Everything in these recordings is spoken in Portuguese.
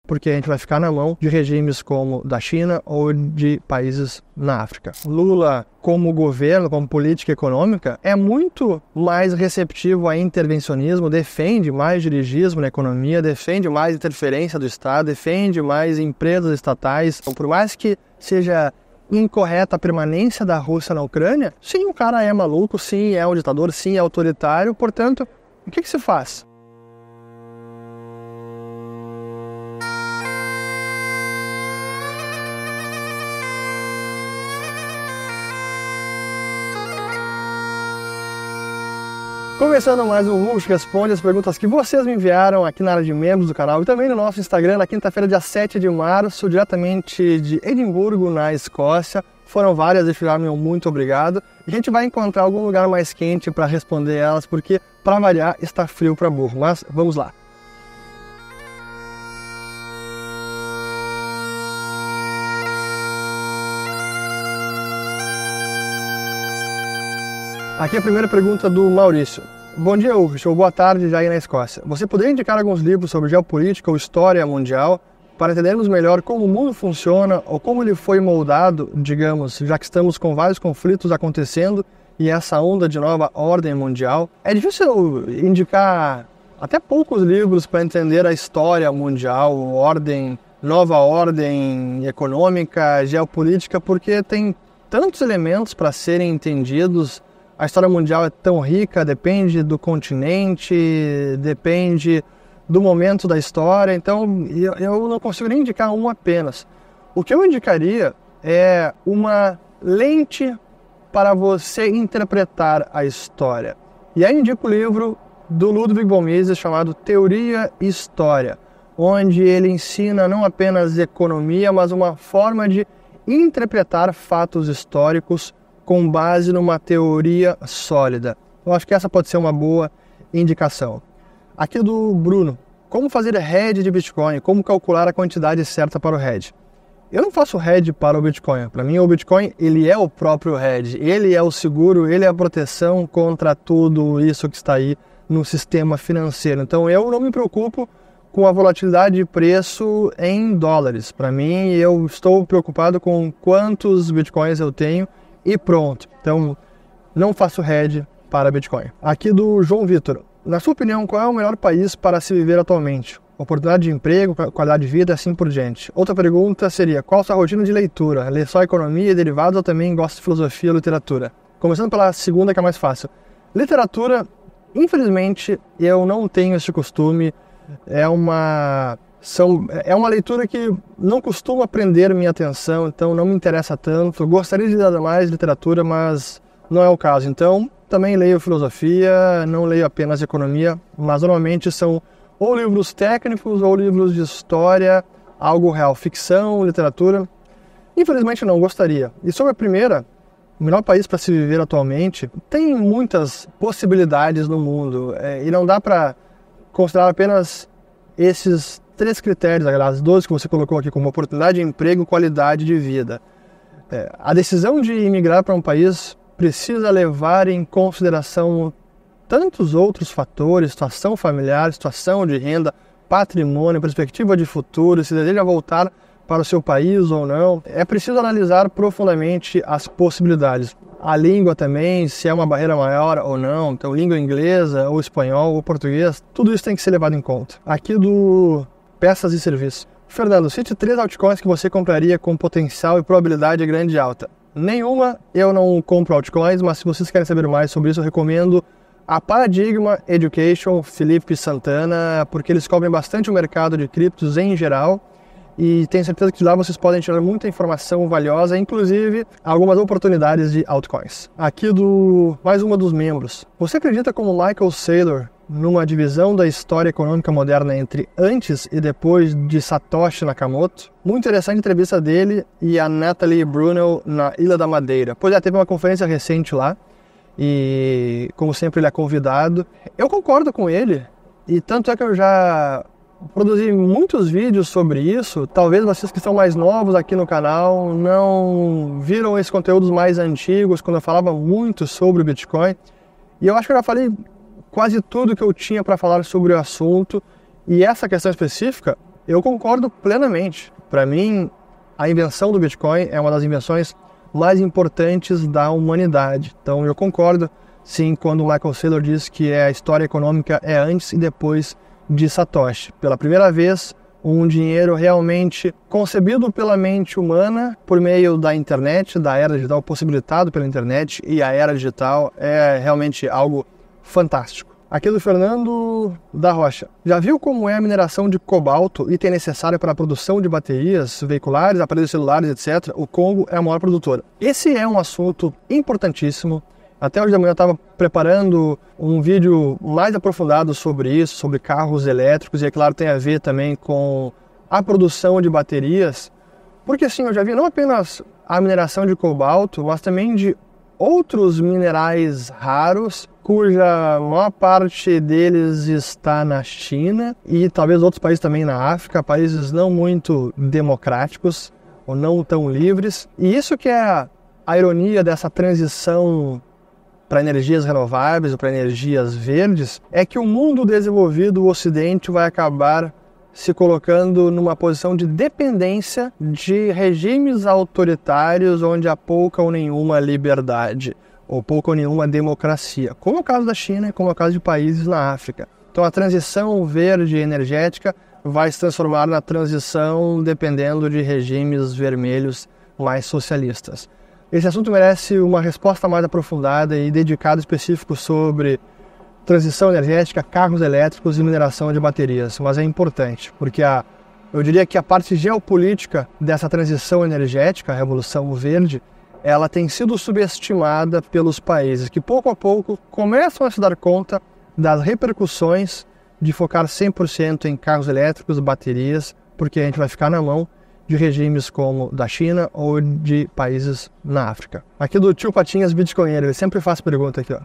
porque a gente vai ficar na mão de regimes como da China ou de países na África. Lula, como governo, como política econômica, é muito mais receptivo a intervencionismo, defende mais dirigismo na economia, defende mais interferência do Estado, defende mais empresas estatais. Então, por mais que seja incorreta a permanência da Rússia na Ucrânia, sim, o cara é maluco, sim, é um ditador, sim, é autoritário, portanto, o que se faz? Começando mais um Rush Responde, as perguntas que vocês me enviaram aqui na área de membros do canal e também no nosso Instagram, na quinta-feira, dia 7 de março, diretamente de Edimburgo, na Escócia. Foram várias, deixa eu dar meu muito obrigado. E a gente vai encontrar algum lugar mais quente para responder elas, porque, para variar, está frio para burro. Mas vamos lá. Aqui a primeira pergunta do Maurício. Bom dia, Ulrich, ou boa tarde já aí na Escócia. Você poderia indicar alguns livros sobre geopolítica ou história mundial para entendermos melhor como o mundo funciona ou como ele foi moldado, digamos, já que estamos com vários conflitos acontecendo e essa onda de nova ordem mundial? É difícil indicar até poucos livros para entender a história mundial, nova ordem econômica, geopolítica, porque tem tantos elementos para serem entendidos. A história mundial é tão rica, depende do continente, depende do momento da história, então eu não consigo nem indicar um apenas. O que eu indicaria é uma lente para você interpretar a história. E aí indico o livro do Ludwig von Mises chamado Teoria e História, onde ele ensina não apenas economia, mas uma forma de interpretar fatos históricos com base numa teoria sólida. Eu acho que essa pode ser uma boa indicação. Aqui do Bruno. Como fazer hedge de Bitcoin? Como calcular a quantidade certa para o hedge? Eu não faço hedge para o Bitcoin. Para mim, o Bitcoin ele é o próprio hedge. Ele é o seguro, ele é a proteção contra tudo isso que está aí no sistema financeiro. Então, eu não me preocupo com a volatilidade de preço em dólares. Para mim, eu estou preocupado com quantos Bitcoins eu tenho e pronto. Então, não faço hedge para Bitcoin. Aqui do João Vitor. Na sua opinião, qual é o melhor país para se viver atualmente? Oportunidade de emprego, qualidade de vida e assim por diante. Outra pergunta seria, qual a sua rotina de leitura? Lê só economia e derivados ou também gosta de filosofia e literatura? Começando pela segunda, que é mais fácil. Literatura, infelizmente, eu não tenho esse costume. É uma leitura que não costuma prender minha atenção, então não me interessa tanto. Gostaria de ler mais literatura, mas não é o caso. Então, também leio filosofia, não leio apenas economia, mas normalmente são ou livros técnicos ou livros de história, algo real, ficção, literatura. Infelizmente não, gostaria. E sobre a primeira, o melhor país para se viver atualmente, tem muitas possibilidades no mundo e não dá para considerar apenas esses 3 critérios, as 12 que você colocou aqui, como oportunidade de emprego, qualidade de vida. A decisão de imigrar para um país precisa levar em consideração tantos outros fatores, situação familiar, situação de renda, patrimônio, perspectiva de futuro, se deseja voltar para o seu país ou não. É preciso analisar profundamente as possibilidades. A língua também, se é uma barreira maior ou não, então língua inglesa, ou espanhol, ou português, tudo isso tem que ser levado em conta. Aqui do peças e serviços. Fernando, cite 3 altcoins que você compraria com potencial e probabilidade grande e alta. Nenhuma, eu não compro altcoins, mas se vocês querem saber mais sobre isso, eu recomendo a Paradigma Education, Felipe Santana, porque eles cobrem bastante o mercado de criptos em geral e tenho certeza que lá vocês podem tirar muita informação valiosa, inclusive algumas oportunidades de altcoins. Aqui mais uma dos membros. Você acredita como Michael Saylor numa divisão da história econômica moderna entre antes e depois de Satoshi Nakamoto? Muito interessante a entrevista dele e a Natalie Brunel na Ilha da Madeira. Pois teve uma conferência recente lá e, como sempre, ele é convidado. Eu concordo com ele e tanto é que eu já produzi muitos vídeos sobre isso. Talvez vocês que são mais novos aqui no canal não viram esses conteúdos mais antigos, quando eu falava muito sobre o Bitcoin. E eu acho que eu já falei quase tudo que eu tinha para falar sobre o assunto, e essa questão específica Eu concordo plenamente. Para mim, a invenção do Bitcoin é uma das invenções mais importantes da humanidade. Então eu concordo, sim, quando o Michael Saylor diz que a história econômica é antes e depois de Satoshi. Pela primeira vez, um dinheiro realmente concebido pela mente humana por meio da internet, da era digital, possibilitado pela internet, e a era digital é realmente algo fantástico. Aqui do Fernando da Rocha. Já viu como é a mineração de cobalto, item necessário para a produção de baterias veiculares, aparelhos celulares, etc.? O Congo é a maior produtora. Esse é um assunto importantíssimo. Até hoje de manhã eu estava preparando um vídeo mais aprofundado sobre isso, sobre carros elétricos, e é claro, tem a ver também com a produção de baterias. Porque assim, eu já vi não apenas a mineração de cobalto, mas também de outros minerais raros, cuja maior parte deles está na China e talvez outros países também na África, países não muito democráticos ou não tão livres. E isso que é a ironia dessa transição para energias renováveis ou para energias verdes, é que o mundo desenvolvido, o Ocidente, vai acabar se colocando numa posição de dependência de regimes autoritários onde há pouca ou nenhuma liberdade, ou pouca ou nenhuma democracia, como é o caso da China e como é o caso de países na África. Então a transição verde energética vai se transformar na transição dependendo de regimes vermelhos mais socialistas. Esse assunto merece uma resposta mais aprofundada e dedicado específico sobre transição energética, carros elétricos e mineração de baterias. Mas é importante, porque eu diria que a parte geopolítica dessa transição energética, a Revolução Verde, ela tem sido subestimada pelos países que pouco a pouco começam a se dar conta das repercussões de focar 100% em carros elétricos, baterias, porque a gente vai ficar na mão de regimes como da China ou de países na África. Aqui do Tio Patinhas Bitcoinheiro, ele sempre faz pergunta aqui, ó.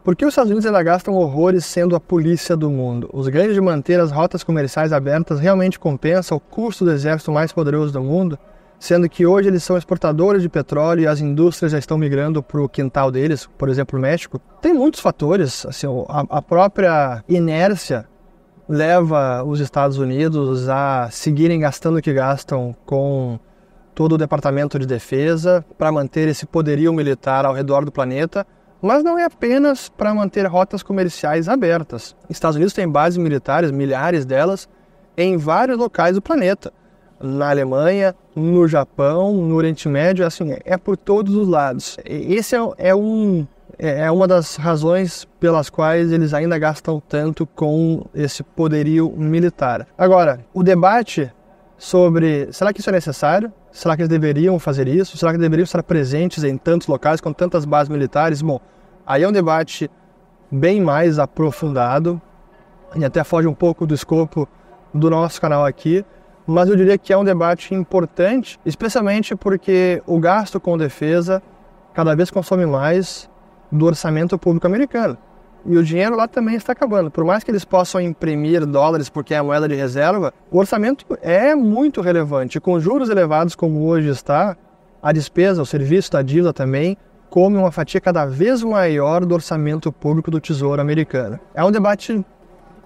Por que os Estados Unidos ainda gastam horrores sendo a polícia do mundo? Os ganhos de manter as rotas comerciais abertas realmente compensam o custo do exército mais poderoso do mundo? Sendo que hoje eles são exportadores de petróleo e as indústrias já estão migrando para o quintal deles, por exemplo, o México. Tem muitos fatores, assim, a própria inércia leva os Estados Unidos a seguirem gastando o que gastam com todo o Departamento de Defesa para manter esse poderio militar ao redor do planeta, mas não é apenas para manter rotas comerciais abertas. Os Estados Unidos têm bases militares, milhares delas, em vários locais do planeta. Na Alemanha, no Japão, no Oriente Médio, assim, é por todos os lados. Esse é uma das razões pelas quais eles ainda gastam tanto com esse poderio militar. Agora, o debate sobre será que isso é necessário? Será que eles deveriam fazer isso? Será que deveriam estar presentes em tantos locais, com tantas bases militares? Bom, aí é um debate bem mais aprofundado e até foge um pouco do escopo do nosso canal aqui, mas eu diria que é um debate importante, especialmente porque o gasto com defesa cada vez consome mais do orçamento público americano. E o dinheiro lá também está acabando. Por mais que eles possam imprimir dólares porque é a moeda de reserva, o orçamento é muito relevante. Com juros elevados como hoje está, a despesa, o serviço da dívida também come uma fatia cada vez maior do orçamento público do Tesouro americano. É um debate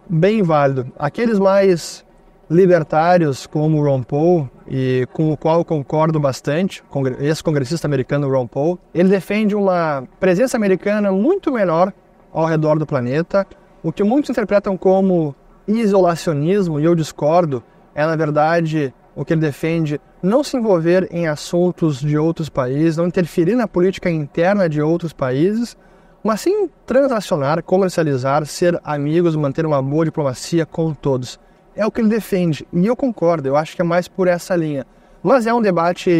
bem válido. Aqueles mais libertários como o Ron Paul, e com o qual eu concordo bastante, esse congressista americano Ron Paul, ele defende uma presença americana muito menor ao redor do planeta, o que muitos interpretam como isolacionismo, e eu discordo. É na verdade o que ele defende: não se envolver em assuntos de outros países, não interferir na política interna de outros países, mas sim transacionar, comercializar, ser amigos, manter uma boa diplomacia com todos. É o que ele defende, e eu concordo, eu acho que é mais por essa linha. Mas é um debate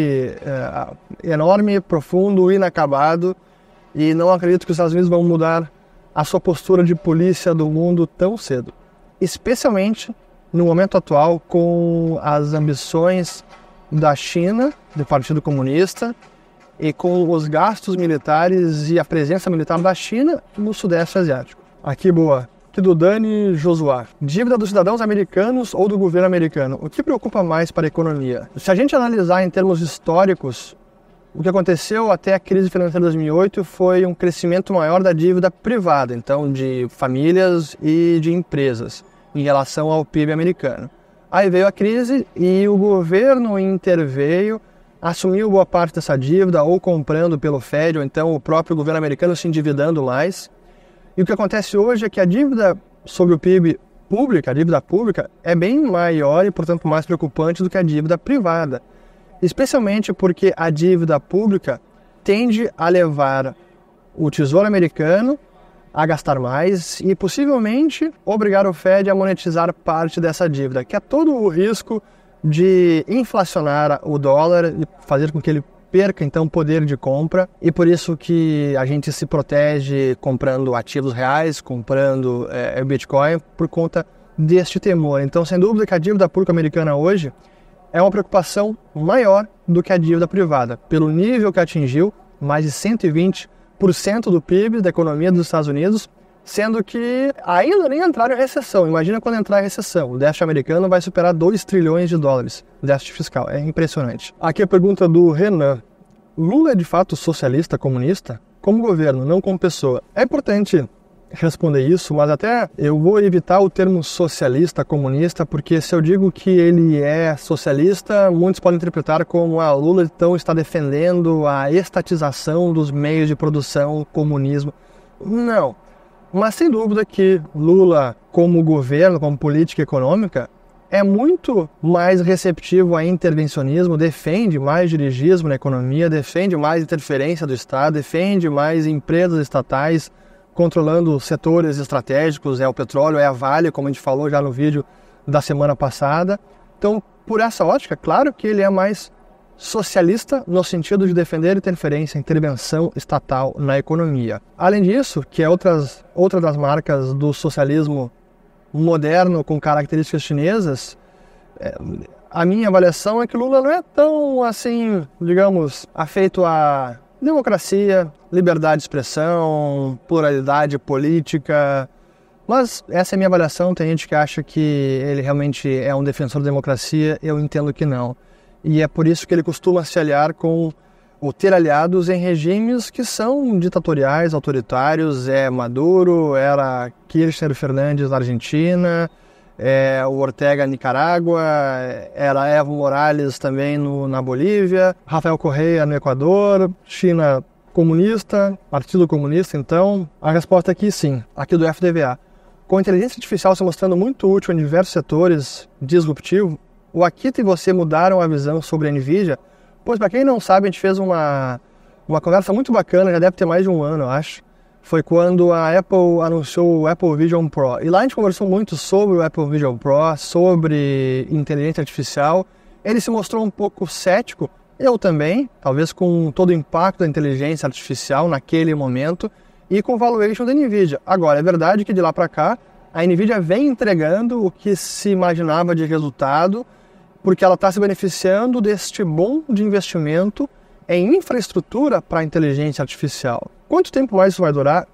enorme, profundo, inacabado, e não acredito que os Estados Unidos vão mudar a sua postura de polícia do mundo tão cedo. Especialmente no momento atual, com as ambições da China, do Partido Comunista, e com os gastos militares e a presença militar da China no Sudeste Asiático. Aqui, boa. Do Dani Josuá. Dívida dos cidadãos americanos ou do governo americano? O que preocupa mais para a economia? Se a gente analisar em termos históricos, o que aconteceu até a crise financeira de 2008 foi um crescimento maior da dívida privada, então de famílias e de empresas, em relação ao PIB americano. Aí veio a crise e o governo interveio, assumiu boa parte dessa dívida, ou comprando pelo Fed, ou então o próprio governo americano se endividando mais. E o que acontece hoje é que a dívida sobre o PIB pública, a dívida pública, é bem maior e, portanto, mais preocupante do que a dívida privada. Especialmente porque a dívida pública tende a levar o Tesouro Americano a gastar mais e possivelmente obrigar o Fed a monetizar parte dessa dívida, que é todo o risco de inflacionar o dólar e fazer com que ele perca então poder de compra, e por isso que a gente se protege comprando ativos reais, comprando Bitcoin, por conta deste temor. Então, sem dúvida que a dívida pública americana hoje é uma preocupação maior do que a dívida privada, pelo nível que atingiu, mais de 120% do PIB da economia dos Estados Unidos, sendo que ainda nem entraram em recessão. Imagina quando entrar em recessão. O déficit americano vai superar 2 trilhões de dólares, o déficit fiscal. É impressionante. Aqui a pergunta do Renan. Lula é de fato socialista, comunista? Como governo, não como pessoa. É importante responder isso, mas até eu vou evitar o termo socialista, comunista, porque se eu digo que ele é socialista, muitos podem interpretar como Lula então está defendendo a estatização dos meios de produção, comunismo. Não. Mas sem dúvida que Lula, como governo, como política econômica, é muito mais receptivo a intervencionismo, defende mais dirigismo na economia, defende mais interferência do Estado, defende mais empresas estatais controlando setores estratégicos, é o petróleo, é a Vale, como a gente falou já no vídeo da semana passada. Então, por essa ótica, claro que ele é mais socialista no sentido de defender intervenção estatal na economia. Além disso, que é outra das marcas do socialismo moderno com características chinesas, a minha avaliação é que Lula não é tão, assim, digamos, afeito a democracia, liberdade de expressão, pluralidade política, mas essa é a minha avaliação. Tem gente que acha que ele realmente é um defensor da democracia, eu entendo que não. E é por isso que ele costuma se aliar com ou ter aliados em regimes que são ditatoriais, autoritários. É Maduro, era Kirchner Fernandes na Argentina, o Ortega na Nicarágua, era Evo Morales também na Bolívia, Rafael Correa no Equador, China comunista, Partido Comunista. Então, a resposta aqui sim, aqui do FDVA. Com a inteligência artificial se mostrando muito útil em diversos setores, disruptivo, o Akito e você mudaram a visão sobre a NVIDIA? Pois, para quem não sabe, a gente fez uma conversa muito bacana, já deve ter mais de um ano, eu acho. Foi quando a Apple anunciou o Apple Vision Pro. E lá a gente conversou muito sobre o Apple Vision Pro, sobre inteligência artificial. Ele se mostrou um pouco cético, eu também, talvez com todo o impacto da inteligência artificial naquele momento e com o valuation da NVIDIA. Agora, é verdade que de lá para cá, a NVIDIA vem entregando o que se imaginava de resultado, porque ela está se beneficiando deste boom de investimento em infraestrutura para a inteligência artificial. Quanto tempo mais isso vai durar?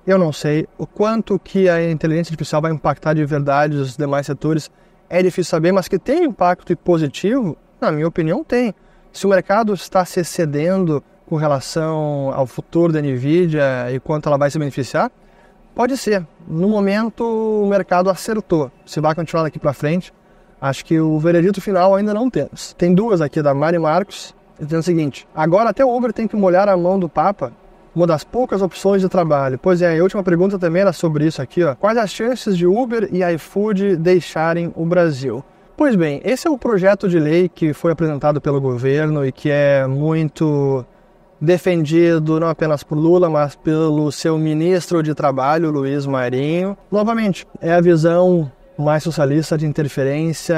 Eu não sei. O quanto que a inteligência artificial vai impactar de verdade os demais setores é difícil saber, mas que tem impacto positivo, na minha opinião, tem. Se o mercado está se excedendo com relação ao futuro da NVIDIA e quanto ela vai se beneficiar, pode ser. No momento, o mercado acertou. Se vai continuar daqui para frente, acho que o veredito final ainda não temos. Tem duas aqui da Mari Marcos, dizendo o seguinte: agora até o Uber tem que molhar a mão do Papa, uma das poucas opções de trabalho. Pois é, a última pergunta também era sobre isso aqui, ó. Quais as chances de Uber e iFood deixarem o Brasil? Pois bem, esse é o projeto de lei que foi apresentado pelo governo e que é muito defendido não apenas por Lula, mas pelo seu ministro de Trabalho, Luiz Marinho. Novamente, é a visão mais socialista de interferência,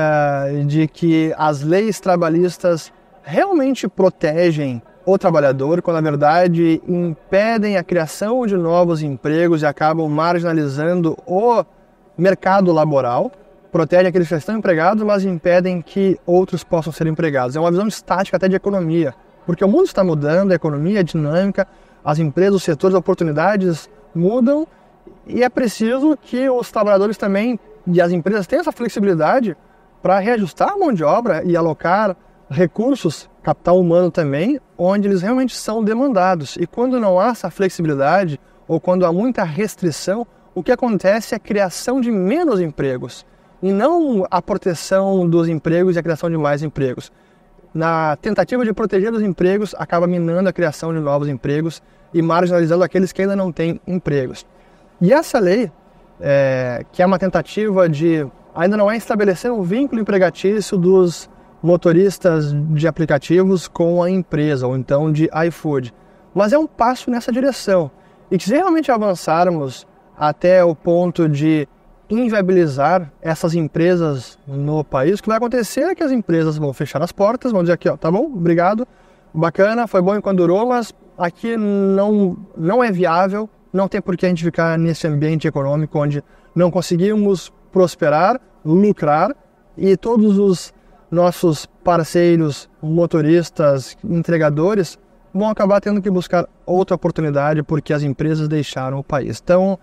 de que as leis trabalhistas realmente protegem o trabalhador, quando na verdade impedem a criação de novos empregos e acabam marginalizando o mercado laboral. Protegem aqueles que já estão empregados, mas impedem que outros possam ser empregados. É uma visão estática até de economia, porque o mundo está mudando, a economia é dinâmica, as empresas, os setores, as oportunidades mudam, e é preciso que os trabalhadores também e as empresas tenham essa flexibilidade para reajustar a mão de obra e alocar recursos, capital humano também, onde eles realmente são demandados. E quando não há essa flexibilidade, ou quando há muita restrição, o que acontece é a criação de menos empregos. e não a proteção dos empregos e a criação de mais empregos. Na tentativa de proteger os empregos, acaba minando a criação de novos empregos e marginalizando aqueles que ainda não têm empregos. E essa lei, que é uma tentativa de, ainda não é estabelecer um vínculo empregatício dos motoristas de aplicativos com a empresa, ou então de iFood. Mas é um passo nessa direção. E que se realmente avançarmos até o ponto de inviabilizar essas empresas no país, o que vai acontecer é que as empresas vão fechar as portas, vão dizer aqui, ó, tá bom, obrigado, bacana, foi bom enquanto durou, mas aqui não é viável, não tem por que a gente ficar nesse ambiente econômico onde não conseguimos prosperar, lucrar, e todos os nossos parceiros, motoristas, entregadores, vão acabar tendo que buscar outra oportunidade porque as empresas deixaram o país. Então,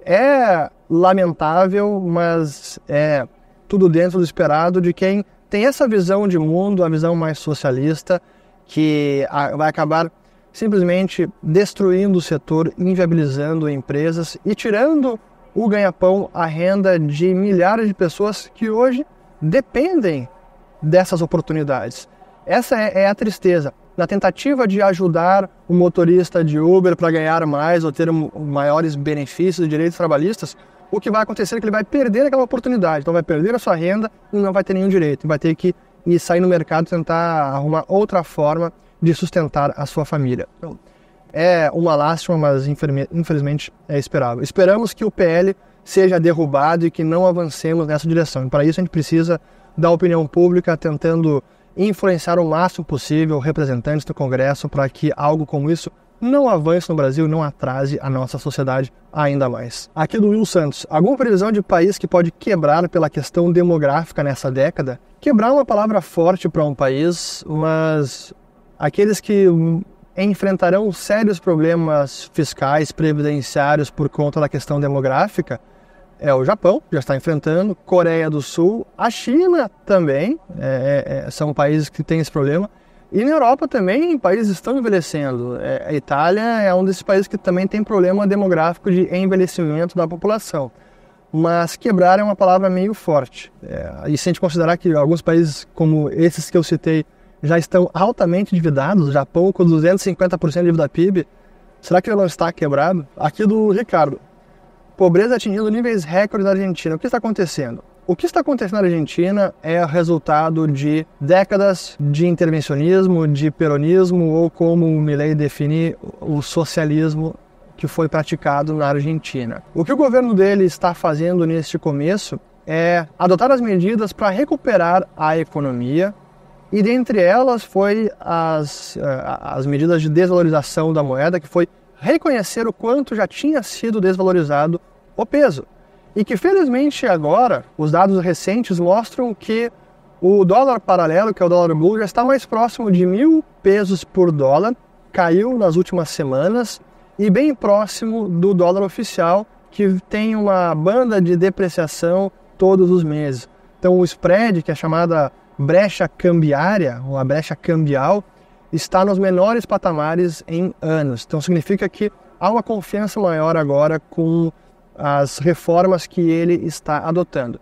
é lamentável, mas é tudo dentro do esperado de quem tem essa visão de mundo, a visão mais socialista, que vai acabar simplesmente destruindo o setor, inviabilizando empresas e tirando o ganha-pão, a renda de milhares de pessoas que hoje dependem dessas oportunidades. Essa é a tristeza. Na tentativa de ajudar o motorista de Uber para ganhar mais ou ter maiores benefícios e direitos trabalhistas, o que vai acontecer é que ele vai perder aquela oportunidade, então vai perder a sua renda e não vai ter nenhum direito, vai ter que ir sair no mercado e tentar arrumar outra forma de sustentar a sua família. Então, é uma lástima, mas infelizmente é esperável. Esperamos que o PL seja derrubado e que não avancemos nessa direção. E para isso a gente precisa da opinião pública tentando influenciar o máximo possível representantes do Congresso para que algo como isso não avance no Brasil e não atrase a nossa sociedade ainda mais. Aqui do Will Santos, alguma previsão de país que pode quebrar pela questão demográfica nessa década? Quebrar é uma palavra forte para um país, mas aqueles que enfrentarão sérios problemas fiscais, previdenciários por conta da questão demográfica é o Japão, já está enfrentando, Coreia do Sul, a China também, são países que têm esse problema. E na Europa também, países estão envelhecendo. A Itália é um desses países que também tem problema demográfico de envelhecimento da população. Mas quebrar é uma palavra meio forte. E se a gente considerar que alguns países como esses que eu citei já estão altamente endividados, o Japão com 250% de dívida PIB, será que ele não está quebrado? Aqui do Ricardo. Pobreza atingindo níveis recordes na Argentina. O que está acontecendo? O que está acontecendo na Argentina é resultado de décadas de intervencionismo, de peronismo, ou como o Milei define, o socialismo que foi praticado na Argentina. O que o governo dele está fazendo neste começo é adotar as medidas para recuperar a economia, e dentre elas foi as medidas de desvalorização da moeda, que foi reconhecer o quanto já tinha sido desvalorizado o peso. E que felizmente agora, os dados recentes mostram que o dólar paralelo, que é o dólar blue, já está mais próximo de 1.000 pesos por dólar, caiu nas últimas semanas, e bem próximo do dólar oficial, que tem uma banda de depreciação todos os meses. Então o spread, que é chamada brecha cambiária, ou a brecha cambial, está nos menores patamares em anos. Então significa que há uma confiança maior agora com as reformas que ele está adotando.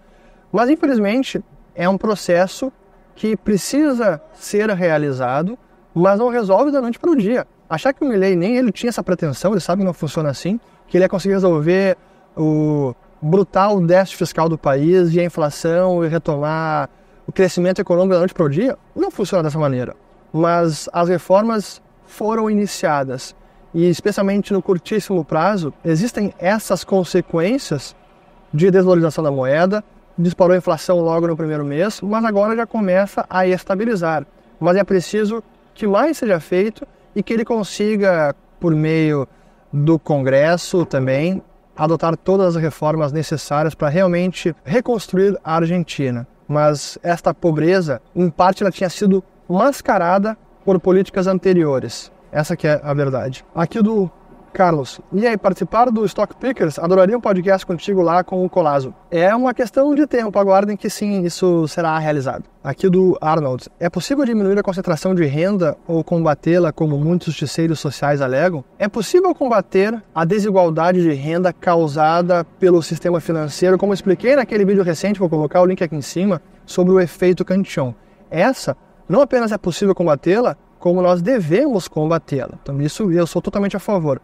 Mas infelizmente é um processo que precisa ser realizado, mas não resolve da noite para o dia. Achar que o Milei, nem ele tinha essa pretensão, ele sabe que não funciona assim, que ele ia conseguir resolver o brutal déficit fiscal do país e a inflação e retomar o crescimento econômico da noite para o dia, não funciona dessa maneira. Mas as reformas foram iniciadas e, especialmente no curtíssimo prazo, existem essas consequências de desvalorização da moeda, disparou a inflação logo no primeiro mês, mas agora já começa a estabilizar. Mas é preciso que mais seja feito e que ele consiga, por meio do Congresso também, adotar todas as reformas necessárias para realmente reconstruir a Argentina. Mas esta pobreza, em parte, ela tinha sido mascarada por políticas anteriores. Essa que é a verdade. Aqui do Carlos, e aí, participar do Stock Pickers? Adoraria um podcast contigo lá com o Colasso. É uma questão de tempo, aguardem que sim, isso será realizado. Aqui do Arnold, é possível diminuir a concentração de renda ou combatê-la como muitos justiceiros sociais alegam? É possível combater a desigualdade de renda causada pelo sistema financeiro, como expliquei naquele vídeo recente, vou colocar o link aqui em cima, sobre o efeito Cantillon. Essa não apenas é possível combatê-la, como nós devemos combatê-la. Então isso eu sou totalmente a favor.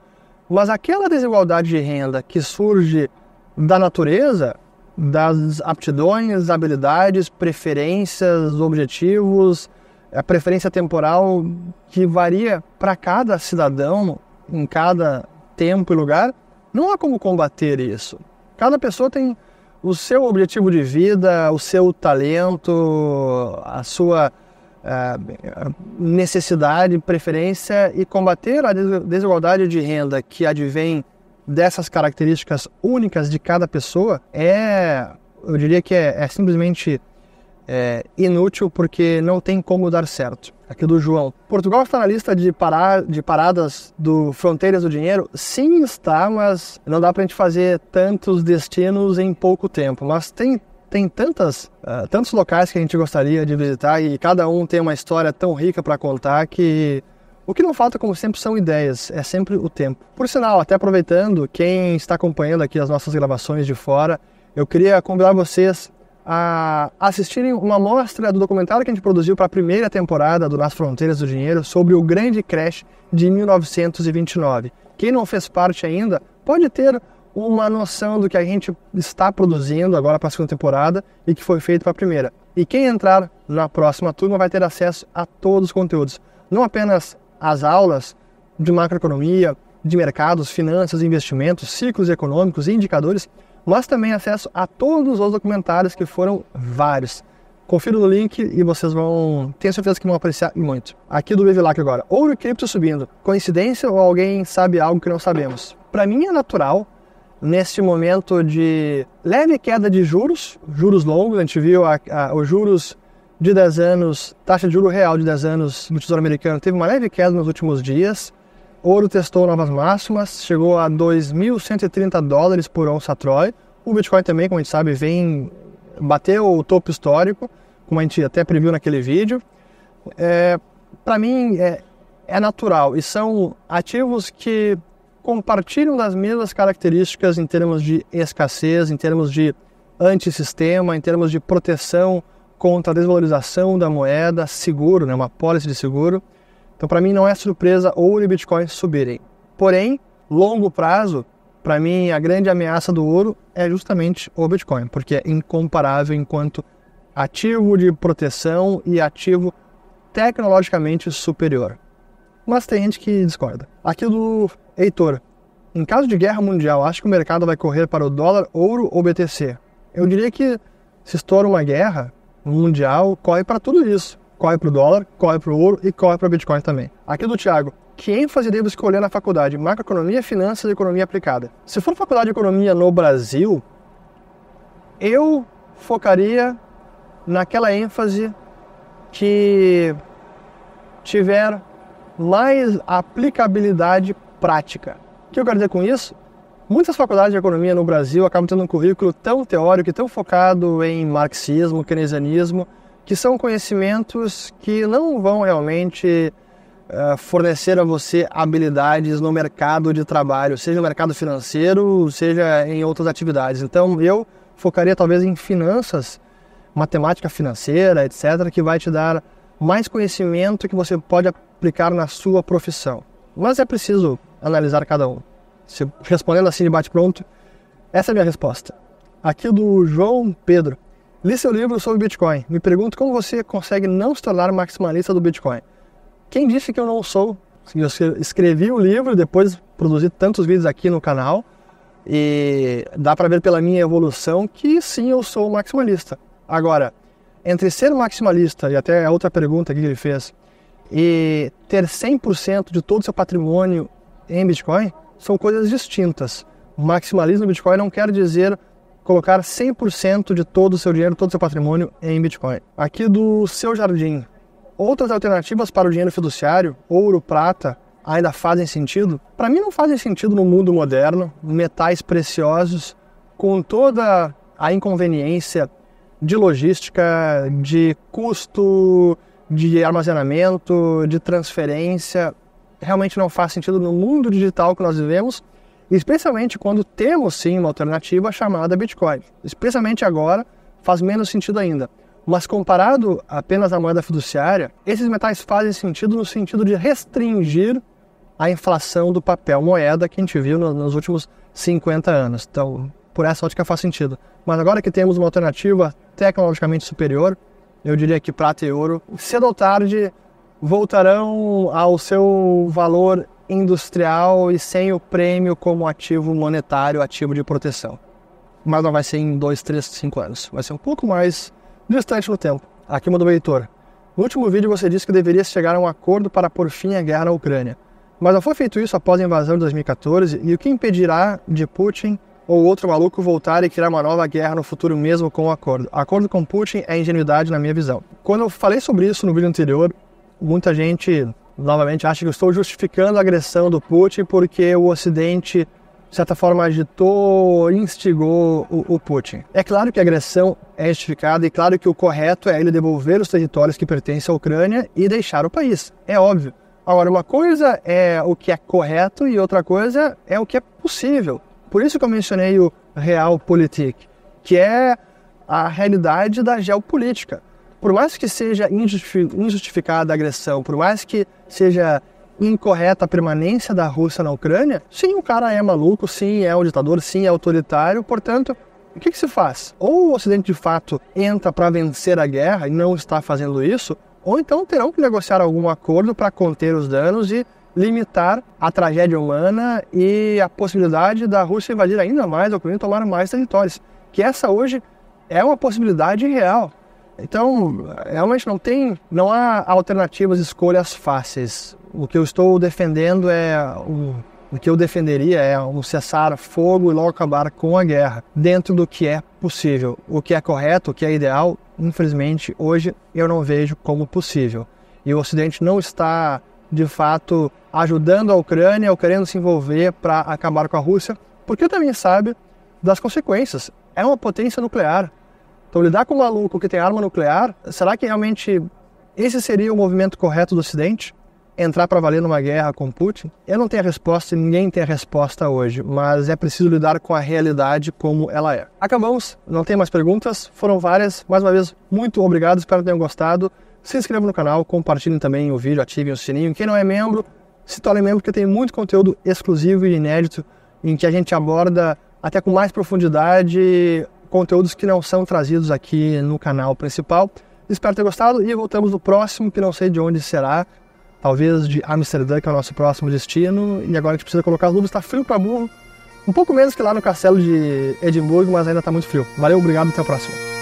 Mas aquela desigualdade de renda que surge da natureza, das aptidões, habilidades, preferências, objetivos, a preferência temporal que varia para cada cidadão, em cada tempo e lugar, não há como combater isso. Cada pessoa tem o seu objetivo de vida, o seu talento, a sua necessidade, preferência, e combater a desigualdade de renda que advém dessas características únicas de cada pessoa eu diria que é simplesmente inútil, porque não tem como dar certo. Aqui do João. Portugal está na lista de paradas do Fronteiras do Dinheiro? Sim, está, mas não dá para a gente fazer tantos destinos em pouco tempo. Mas tem tantos locais que a gente gostaria de visitar, e cada um tem uma história tão rica para contar que o que não falta, como sempre, são ideias, é sempre o tempo. Por sinal, até aproveitando, quem está acompanhando aqui as nossas gravações de fora, eu queria convidar vocês a assistirem uma amostra do documentário que a gente produziu para a primeira temporada do Nas Fronteiras do Dinheiro sobre o grande crash de 1929. Quem não fez parte ainda pode ter uma noção do que a gente está produzindo agora para a segunda temporada e que foi feito para a primeira. E quem entrar na próxima turma vai ter acesso a todos os conteúdos. Não apenas as aulas de macroeconomia, de mercados, finanças, investimentos, ciclos econômicos e indicadores, mas também acesso a todos os documentários, que foram vários. Confira no link e vocês tenho certeza que vão apreciar muito. Aqui do Bevilacqua agora. Ouro e cripto subindo. Coincidência ou alguém sabe algo que não sabemos? Para mim é natural, neste momento de leve queda de juros longos. A gente viu os juros de 10 anos, taxa de juro real de 10 anos no Tesouro Americano teve uma leve queda nos últimos dias. Ouro testou novas máximas, chegou a $2.130 por onça Troy. O Bitcoin também, como a gente sabe, bateu o topo histórico, como a gente até previu naquele vídeo. Para mim é natural, e são ativos que compartilham das mesmas características em termos de escassez, em termos de antissistema, em termos de proteção contra a desvalorização da moeda, seguro, uma pólice de seguro. Então, para mim, não é surpresa ouro e Bitcoin subirem. Porém, longo prazo, para mim, a grande ameaça do ouro é justamente o Bitcoin, porque é incomparável enquanto ativo de proteção e ativo tecnologicamente superior. Mas tem gente que discorda. Aqui do Heitor. Em caso de guerra mundial, acho que o mercado vai correr para o dólar, ouro ou BTC? Eu diria que se estoura uma guerra mundial, corre para tudo isso. Corre para o dólar, corre para o ouro e corre para o Bitcoin também. Aqui do Thiago. Que ênfase devo escolher na faculdade? Macroeconomia, finanças e economia aplicada. Se for faculdade de economia no Brasil, eu focaria naquela ênfase que tiver mais aplicabilidade prática. O que eu quero dizer com isso? Muitas faculdades de economia no Brasil acabam tendo um currículo tão teórico e tão focado em marxismo, keynesianismo, que são conhecimentos que não vão realmente fornecer a você habilidades no mercado de trabalho, seja no mercado financeiro, seja em outras atividades. Então eu focaria talvez em finanças, matemática financeira, etc., que vai te dar mais conhecimento que você pode aplicar na sua profissão. Mas é preciso analisar cada um. Respondendo assim de bate-pronto, essa é a minha resposta. Aqui do João Pedro. Li seu livro sobre Bitcoin. Me pergunto como você consegue não se tornar maximalista do Bitcoin. Quem disse que eu não sou? Eu escrevi o livro, depois produzi tantos vídeos aqui no canal, e dá para ver pela minha evolução que sim, eu sou maximalista. Agora, entre ser maximalista, e até a outra pergunta que ele fez, e ter 100% de todo o seu patrimônio em Bitcoin, são coisas distintas. Maximalismo no Bitcoin não quer dizer colocar 100% de todo o seu dinheiro, todo o seu patrimônio em Bitcoin. Aqui do Seu Jardim. Outras alternativas para o dinheiro fiduciário, ouro, prata, ainda fazem sentido? Para mim não fazem sentido no mundo moderno, metais preciosos, com toda a inconveniência de logística, de custo, de armazenamento, de transferência. Realmente não faz sentido no mundo digital que nós vivemos, especialmente quando temos sim uma alternativa chamada Bitcoin. Especialmente agora, faz menos sentido ainda. Mas comparado apenas à moeda fiduciária, esses metais fazem sentido no sentido de restringir a inflação do papel moeda que a gente viu nos últimos 50 anos. Então, por essa ótica faz sentido. Mas agora que temos uma alternativa tecnologicamente superior, eu diria que prata e ouro, cedo ou tarde, voltarão ao seu valor industrial e sem o prêmio como ativo monetário, ativo de proteção. Mas não vai ser em 2, 3, 5 anos. Vai ser um pouco mais distante no tempo. Aqui mandou o leitor. No último vídeo você disse que deveria chegar a um acordo para pôr fim à guerra na Ucrânia. Mas não foi feito isso após a invasão de 2014, e o que impedirá de Putin ou outro maluco voltar e criar uma nova guerra no futuro mesmo com o acordo? Acordo com Putin é ingenuidade na minha visão. Quando eu falei sobre isso no vídeo anterior, muita gente, novamente, acha que eu estou justificando a agressão do Putin porque o Ocidente, de certa forma, agitou, instigou o Putin. É claro que a agressão é justificada e claro que o correto é ele devolver os territórios que pertencem à Ucrânia e deixar o país. É óbvio. Agora, uma coisa é o que é correto e outra coisa é o que é possível. Por isso que eu mencionei o Realpolitik, que é a realidade da geopolítica. Por mais que seja injustificada a agressão, por mais que seja incorreta a permanência da Rússia na Ucrânia, sim, o cara é maluco, sim, é um ditador, sim, é autoritário, portanto, o que se faz? Ou o Ocidente de fato entra para vencer a guerra e não está fazendo isso, ou então terão que negociar algum acordo para conter os danos e limitar a tragédia humana e a possibilidade da Rússia invadir ainda mais a Ucrânia e tomar mais territórios. Que essa hoje é uma possibilidade real. Então, realmente não há alternativas, escolhas fáceis. O que eu estou defendendo o que eu defenderia é um cessar-fogo e logo acabar com a guerra, dentro do que é possível. O que é correto, o que é ideal, infelizmente, hoje eu não vejo como possível. E o Ocidente não está, de fato, ajudando a Ucrânia ou querendo se envolver para acabar com a Rússia, porque também sabe das consequências. É uma potência nuclear. Então, lidar com um maluco que tem arma nuclear, será que realmente esse seria o movimento correto do Ocidente? Entrar para valer numa guerra com Putin? Eu não tenho a resposta e ninguém tem a resposta hoje, mas é preciso lidar com a realidade como ela é. Acabamos, não tem mais perguntas, foram várias. Mais uma vez, muito obrigado, espero que tenham gostado. Se inscrevam no canal, compartilhem também o vídeo, ativem o sininho. Quem não é membro, se torne membro, porque tem muito conteúdo exclusivo e inédito, em que a gente aborda até com mais profundidade conteúdos que não são trazidos aqui no canal principal. Espero ter gostado e voltamos no próximo, que não sei de onde será. Talvez de Amsterdã, que é o nosso próximo destino. E agora a gente precisa colocar as luvas, está frio pra burro. Um pouco menos que lá no castelo de Edimburgo, mas ainda está muito frio. Valeu, obrigado, até a próxima.